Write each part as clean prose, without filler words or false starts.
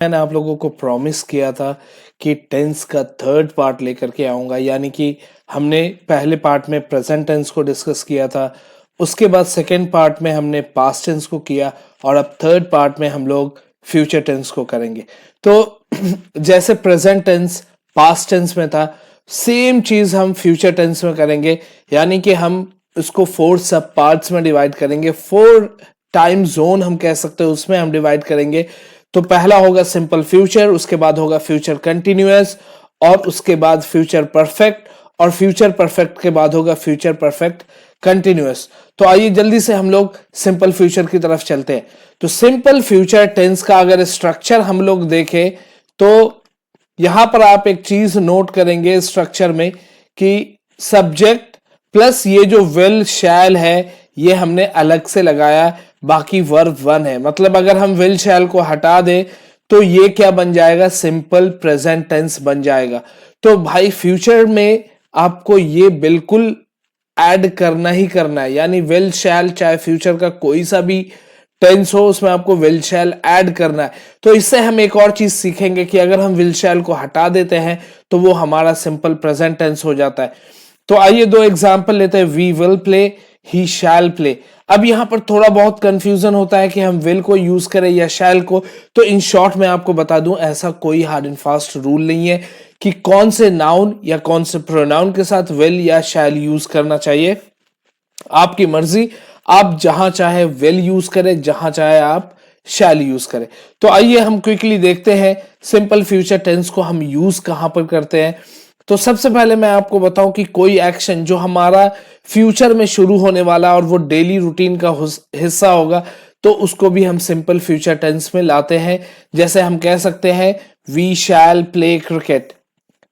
मैंने आप लोगों को प्रॉमिस किया था कि टेंस का थर्ड पार्ट लेकर के आऊँगा, यानी कि हमने पहले पार्ट में प्रेजेंट टेंस को डिस्कस किया था, उसके बाद सेकेंड पार्ट में हमने पास्ट टेंस को किया और अब थर्ड पार्ट में हम लोग फ्यूचर टेंस को करेंगे। तो जैसे प्रेजेंट टेंस पास्ट टेंस में था, सेम चीज़ हम फ्यूचर टेंस में करेंगे, यानी कि हम इसको 4 सब पार्ट्स में डिवाइड करेंगे, 4 टाइम जोन हम कह सकते हैं उसमें हम डिवाइड करेंगे। तो पहला होगा सिंपल फ्यूचर, उसके बाद होगा फ्यूचर कंटिन्यूअस और उसके बाद फ्यूचर परफेक्ट और फ्यूचर परफेक्ट के बाद होगा फ्यूचर परफेक्ट कंटिन्यूअस। तो आइए जल्दी से हम लोग सिंपल फ्यूचर की तरफ चलते हैं। तो सिंपल फ्यूचर टेंस का अगर स्ट्रक्चर हम लोग देखें तो यहां पर आप एक चीज नोट करेंगे स्ट्रक्चर में कि सब्जेक्ट प्लस ये जो विल शैल है ये हमने अलग से लगाया, बाकी वर्ब वन है। मतलब अगर हम विल शैल को हटा दें तो ये क्या बन जाएगा, सिंपल प्रेजेंट टेंस बन जाएगा। तो भाई फ्यूचर में आपको ये बिल्कुल ऐड करना ही करना है, यानी विल शैल चाहे फ्यूचर का कोई सा भी टेंस हो उसमें आपको विल शैल ऐड करना है। तो इससे हम एक और चीज सीखेंगे कि अगर हम विल शैल को हटा देते हैं तो वो हमारा सिंपल प्रेजेंट टेंस हो जाता है। तो आइए दो एग्जांपल लेते हैं, we will play, he shall play. अब यहां पर थोड़ा बहुत कंफ्यूजन होता है कि हम विल को यूज करें या शैल को। तो इन शॉर्ट में आपको बता दूं, ऐसा कोई हार्ड एंड फास्ट रूल नहीं है कि कौन से नाउन या कौन से प्रोनाउन के साथ विल या शैल यूज करना चाहिए। आपकी मर्जी, आप जहां चाहे विल यूज करें, जहां चाहे आप शैल यूज करें। तो आइए हम क्विकली देखते हैं सिंपल फ्यूचर टेंस को हम यूज कहां पर करते हैं। तो सबसे पहले मैं आपको बताऊं कि कोई एक्शन जो हमारा फ्यूचर में शुरू होने वाला और वो डेली रूटीन का हिस्सा होगा तो उसको भी हम सिंपल फ्यूचर टेंस में लाते हैं। जैसे हम कह सकते हैं वी शैल प्ले क्रिकेट।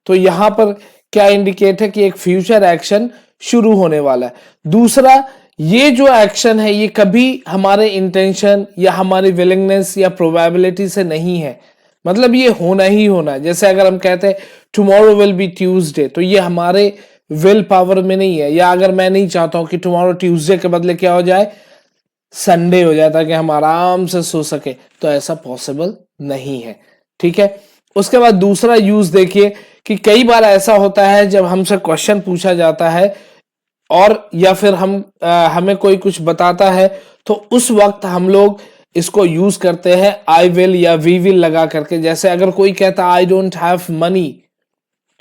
तो यहां पर क्या इंडिकेट है कि एक फ्यूचर एक्शन शुरू होने वाला है। दूसरा, ये जो एक्शन है ये कभी हमारे इंटेंशन या हमारी विलिंगनेस या प्रोबेबिलिटी से नहीं है, मतलब ये होना ही होना है। जैसे अगर हम कहते हैं टुमारो विल बी ट्यूसडे, तो ये हमारे विल पावर में नहीं है। या अगर मैं नहीं चाहता हूं कि टुमारो ट्यूसडे के बदले क्या हो जाए, संडे हो जाए, ताकि हम आराम से सो सके, तो ऐसा पॉसिबल नहीं है। ठीक है। उसके बाद दूसरा यूज देखिए कि कई बार ऐसा होता है जब हमसे क्वेश्चन पूछा जाता है और या फिर हमें कोई कुछ बताता है तो उस वक्त हम लोग इसको यूज करते हैं आई विल या वी विल लगा करके। जैसे अगर कोई कहता है आई डोंट हैव मनी,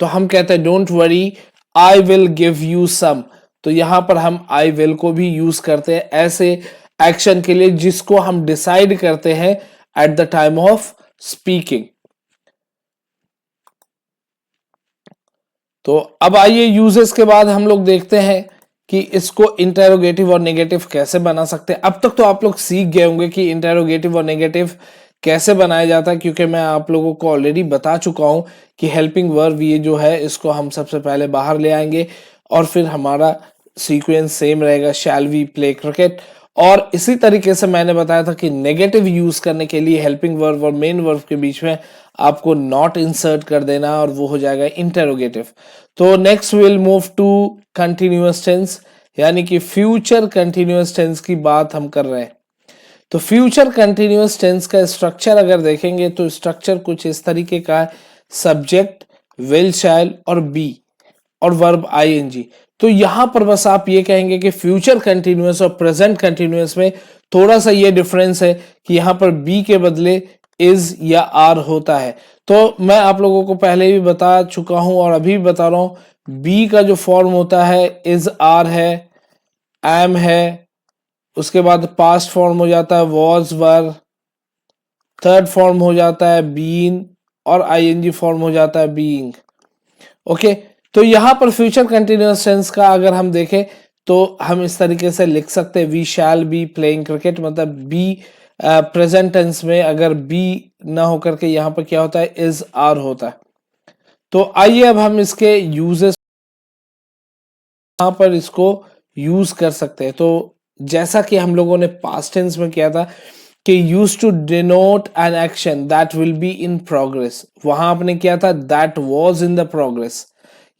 तो हम कहते हैं don't worry I will give you some. तो यहां पर हम आई विल को भी यूज करते हैं ऐसे एक्शन के लिए जिसको हम डिसाइड करते हैं at the time of speaking. तो अब आइए यूजेस के बाद हम लोग देखते हैं कि इसको इंटेरोगेटिव और नेगेटिव कैसे बना सकते हैं। अब तक तो आप लोग सीख गए होंगे कि इंटेरोगेटिव और नेगेटिव कैसे बनाया जाता है, क्योंकि मैं आप लोगों को ऑलरेडी बता चुका हूं कि हेल्पिंग वर्ब ये जो है इसको हम सबसे पहले बाहर ले आएंगे और फिर हमारा सीक्वेंस सेम रहेगा, शैल वी प्ले क्रिकेट। और इसी तरीके से मैंने बताया था कि नेगेटिव यूज करने के लिए हेल्पिंग वर्ब और मेन वर्ब के बीच में आपको नॉट इंसर्ट कर देना और वो हो जाएगा इंटेरोगेटिव। तो next will move to continuous tense, यानी कि फ्यूचर कंटिन्यूअस टेंस की बात हम कर रहे हैं। तो फ्यूचर कंटिन्यूअस टेंस का स्ट्रक्चर अगर देखेंगे तो स्ट्रक्चर कुछ इस तरीके का है, सब्जेक्ट, विल शैल और बी और वर्ब आईएनजी। तो यहां पर बस आप ये कहेंगे कि फ्यूचर कंटिन्यूअस और प्रेजेंट कंटिन्यूअस में थोड़ा सा ये डिफरेंस है कि यहां पर बी के बदले इज या आर होता है। तो मैं आप लोगों को पहले भी बता चुका हूं और अभी भी बता रहा हूं, बी का जो फॉर्म होता है इज आर है, एम है, उसके बाद पास्ट फॉर्म हो जाता है वॉज वर, थर्ड फॉर्म हो जाता है बीन और आईएनजी फॉर्म हो जाता है बीइंग। ओके। तो यहां पर फ्यूचर कंटिन्यूअस टेंस का अगर हम देखें तो हम इस तरीके से लिख सकते हैं we shall be playing cricket. मतलब बी प्रेजेंट टेंस में अगर बी ना होकर के यहां पर क्या होता है, इज आर होता है। तो आइए अब हम इसके यूजेस यहां पर इसको यूज कर सकते हैं। तो जैसा कि हम लोगों ने पास्ट टेंस में किया था कि use to denote an action that will be in progress, वहां आपने किया था that was in the progress.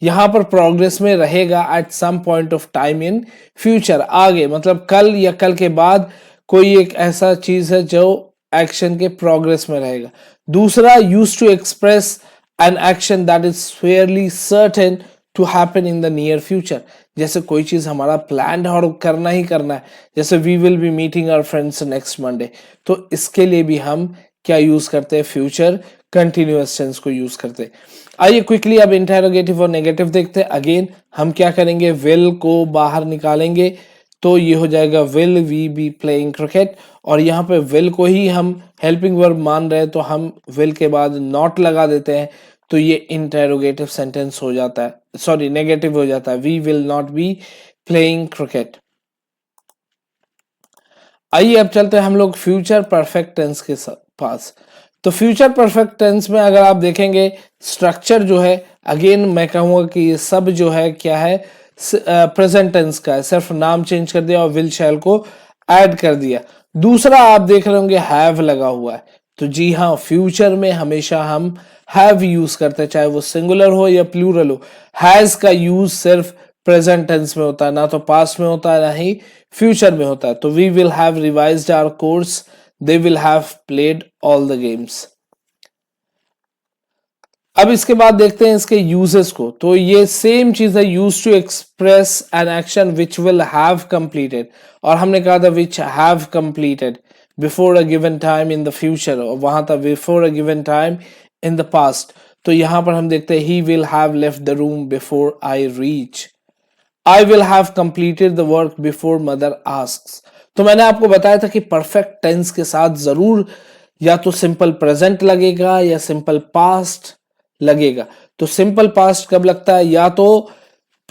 यहां पर प्रोग्रेस में रहेगा at some point of time in future, आगे मतलब कल या कल के बाद कोई एक ऐसा चीज है जो एक्शन के प्रोग्रेस में रहेगा। दूसरा, use to express an action that is fairly certain to happen in the near future. जैसे कोई चीज हमारा प्लान है और करना ही करना है, जैसे we will be meeting our friends next Monday, तो इसके लिए भी हम क्या यूज करते हैं, फ्यूचर कंटिन्यूअस टेंस को यूज करते हैं। आइए क्विकली अब इंटेरोगेटिव और नेगेटिव देखते हैं। अगेन हम क्या करेंगे, विल को बाहर निकालेंगे, तो ये हो जाएगा will we be playing cricket, और यहाँ पे विल को ही हम हेल्पिंग वर्ब मान रहे हैं, तो हम विल के बाद नॉट लगा देते हैं, तो ये इंटेरोगेटिव सेंटेंस हो जाता है, सॉरी नेगेटिव हो जाता है, we will not be playing cricket. आइए अब चलते हैं हम लोग फ्यूचर परफेक्ट टेंस के पास। तो फ्यूचर परफेक्ट टेंस में अगर आप देखेंगे स्ट्रक्चर जो है, अगेन मैं कहूंगा कि ये सब जो है क्या है, प्रेजेंट टेंस का है, सिर्फ नाम चेंज कर दिया और विल शैल को ऐड कर दिया। दूसरा आप देख रहे होंगे हैव लगा हुआ है, तो जी हाँ, फ्यूचर में हमेशा हम हैव यूज करते हैं, चाहे वो सिंगुलर हो या प्लूरल हो। हैज का यूज सिर्फ प्रेजेंट टेंस में होता है, ना तो पास्ट में होता है ना ही फ्यूचर में होता है। तो we will have revised our course, they will have played all the games. अब इसके बाद देखते हैं इसके यूजेस को। तो ये सेम चीज है, use to express an action which will have completed, और हमने कहा था which have completed before a given time in the future, और वहां था before a given time in the past. तो यहां पर हम देखते हैं he will have left the room before I reach, I will have completed the work before mother asks. तो मैंने आपको बताया था कि परफेक्ट टेंस के साथ जरूर या तो सिंपल प्रेजेंट लगेगा या सिंपल पास्ट लगेगा। तो सिंपल पास्ट कब लगता है, या तो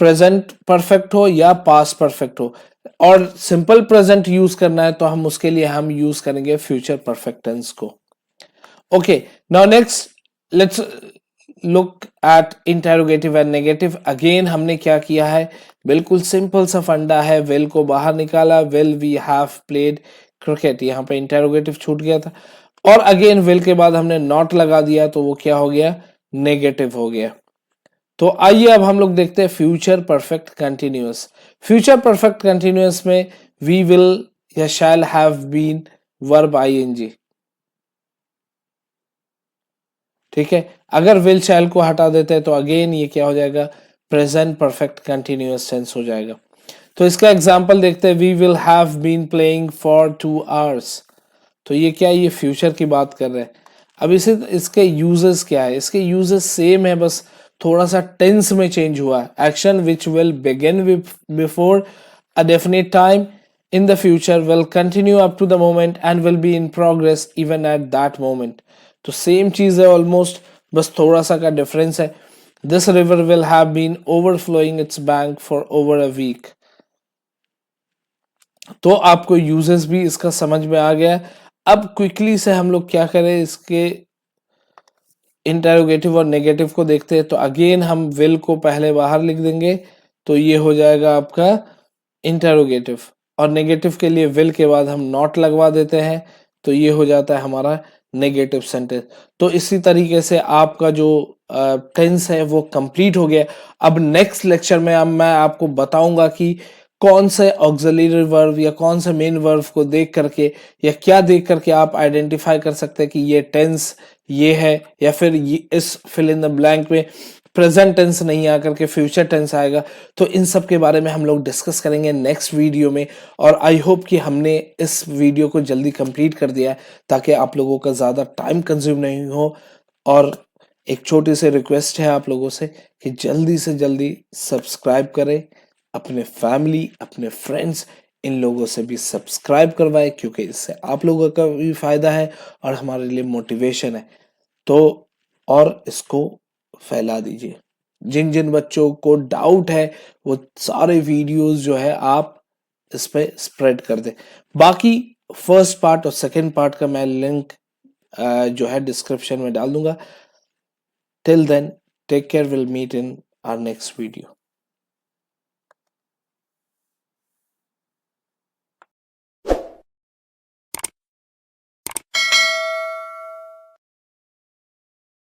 प्रेजेंट परफेक्ट हो या पास्ट परफेक्ट हो, और सिंपल प्रेजेंट यूज करना है तो हम उसके लिए हम यूज करेंगे फ्यूचर परफेक्ट टेंस को। Okay, now next let's look at interrogative and negative. Again हमने क्या किया है, बिल्कुल सिंपल सा फंडा है, विल को बाहर निकाला, will we have played cricket, यहाँ पे इंटेरोगेटिव छूट गया था, और अगेन विल के बाद हमने नॉट लगा दिया, तो वो क्या हो गया, नेगेटिव हो गया। तो आइए अब हम लोग देखते हैं future perfect continuous. Future perfect continuous में वी विल या shall have been verb ING, ठीक है। अगर विल शैल को हटा देते हैं तो अगेन ये क्या हो जाएगा, प्रेजेंट परफेक्ट कंटिन्यूअस टेंस हो जाएगा। तो इसका एग्जांपल देखते हैं, we will have been playing for 2 hours. तो ये क्या, ये फ्यूचर की बात कर रहे हैं। अब इसे इसके यूजेस क्या है, इसके यूजेस सेम है, बस थोड़ा सा टेंस में चेंज हुआ है। Action which will begin before a definite time in the future will continue up to the moment and will be in progress even at that moment. तो सेम चीज है ऑलमोस्ट, बस थोड़ा सा का डिफरेंस है। This river will have been overflowing its bank for over a week. तो आपको यूजेस भी इसका समझ में आ गया। अब क्विकली से हम लोग क्या करें, इसके इंटेरोगेटिव और नेगेटिव को देखते हैं। तो अगेन हम विल को पहले बाहर लिख देंगे, तो ये हो जाएगा आपका इंटेरोगेटिव, और नेगेटिव के लिए विल के बाद हम नॉट लगवा देते हैं, तो ये हो जाता है हमारा नेगेटिव सेंटेंस। तो इसी तरीके से आपका जो टेंस है वो कंप्लीट हो गया। अब नेक्स्ट लेक्चर में अब मैं आपको बताऊंगा कि कौन से ऑक्सिलरी वर्ब या कौन से मेन वर्ब को देख करके या क्या देख करके आप आइडेंटिफाई कर सकते हैं कि ये टेंस ये है, या फिर ये इस फिल इन द ब्लैंक में प्रेजेंट टेंस नहीं आकर के फ्यूचर टेंस आएगा। तो इन सब के बारे में हम लोग डिस्कस करेंगे नेक्स्ट वीडियो में, और आई होप कि हमने इस वीडियो को जल्दी कंप्लीट कर दिया है ताकि आप लोगों का ज़्यादा टाइम कंज्यूम नहीं हो। और एक छोटी सी रिक्वेस्ट है आप लोगों से कि जल्दी से जल्दी सब्सक्राइब करें, अपने फैमिली अपने फ्रेंड्स इन लोगों से भी सब्सक्राइब करवाएं, क्योंकि इससे आप लोगों का भी फायदा है और हमारे लिए मोटिवेशन है। तो और इसको फैला दीजिए, जिन जिन बच्चों को डाउट है वो सारे वीडियोस जो है आप इस पे स्प्रेड कर दें। बाकी फर्स्ट पार्ट और सेकंड पार्ट का मैं लिंक जो है डिस्क्रिप्शन में डाल दूंगा। Till then take care, will meet in our next video.